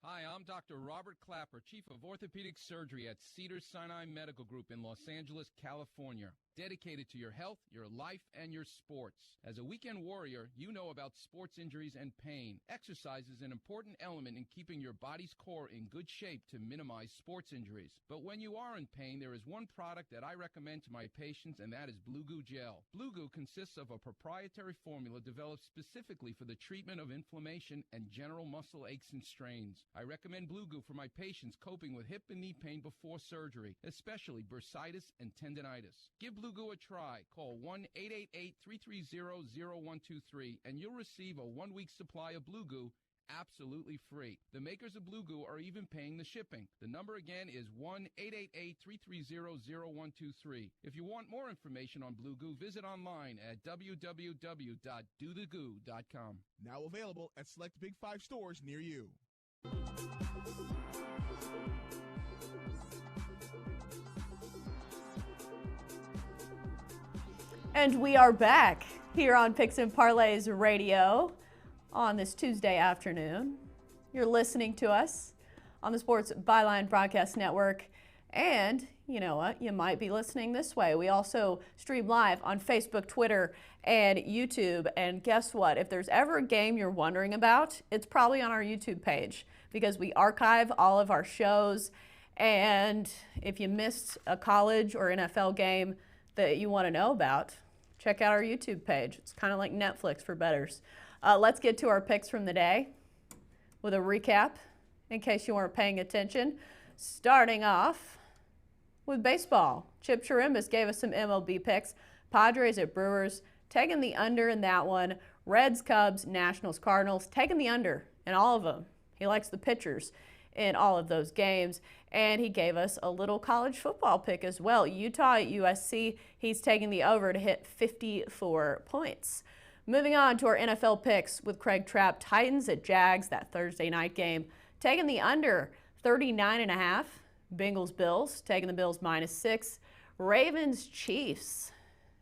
S17: Hi, I'm Dr. Robert Clapper, Chief of Orthopedic Surgery at Cedars-Sinai Medical Group in Los Angeles, California. Dedicated to your health, your life, and your sports. As a weekend warrior, you know about sports injuries and pain. Exercise is an important element in keeping your body's core in good shape to minimize sports injuries. But when you are in pain, there is one product that I recommend to my patients, and that is Blue Goo Gel. Blue Goo consists of a proprietary formula developed specifically for the treatment of inflammation and general muscle aches and strains. I recommend Blue Goo for my patients coping with hip and knee pain before surgery, especially bursitis and tendinitis. Give Blue Goo a try. Call 1-888-330-0123 and you'll receive a 1-week supply of Blue Goo absolutely free. The makers of Blue Goo are even paying the shipping. The number again is 1-888-330-0123. If you want more information on Blue Goo, visit online at www.dothegoo.com.
S18: Now available at select Big 5 stores near you.
S2: And we are back here on Picks and Parlays Radio on this Tuesday afternoon. You're listening to us on the Sports Byline Broadcast Network. And you know what? You might be listening this way. We also stream live on Facebook, Twitter, and YouTube. And guess what? If there's ever a game you're wondering about, it's probably on our YouTube page because we archive all of our shows. And if you missed a college or NFL game that you want to know about, check out our YouTube page. It's kind of like Netflix for bettors. Let's get to our picks from the day with a recap in case you weren't paying attention. Starting off with baseball. Chip Chirimbus gave us some MLB picks. Padres at Brewers, taking the under in that one. Reds, Cubs, Nationals, Cardinals, taking the under in all of them. He likes the pitchers in all of those games. And he gave us a little college football pick as well. Utah at USC, he's taking the over to hit 54 points. Moving on to our NFL picks with Craig Trapp. Titans at Jags, that Thursday night game, taking the under 39.5. Bengals, Bills, taking the Bills -6. Ravens, Chiefs,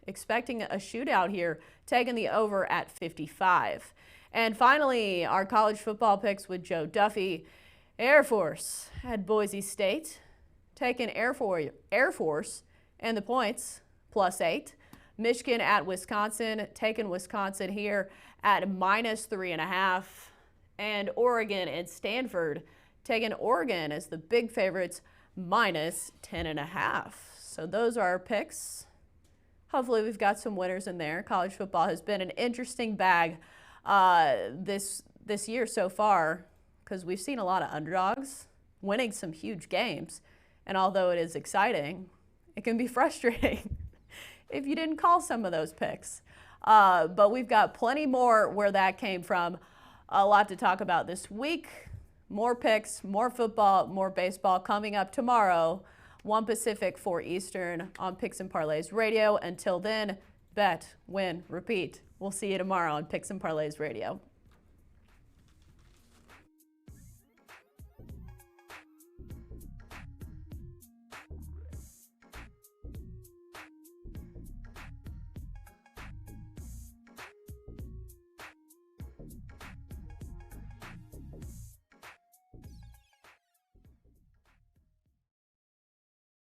S2: expecting a shootout here, taking the over at 55. And finally, our college football picks with Joe Duffy. Air Force at Boise State, taking Air Force and the points, +8. Michigan at Wisconsin, taking Wisconsin here at -3.5. And Oregon and Stanford, taking Oregon as the big favorites, -10.5. So those are our picks. Hopefully we've got some winners in there. College football has been an interesting bag this year so far because we've seen a lot of underdogs winning some huge games. And although it is exciting, it can be frustrating if you didn't call some of those picks. But we've got plenty more where that came from. A lot to talk about this week. More picks, more football, more baseball coming up tomorrow, 1 Pacific, 4 Eastern on Picks and Parlays Radio. Until then, bet, win, repeat. We'll see you tomorrow on Picks and Parlays Radio.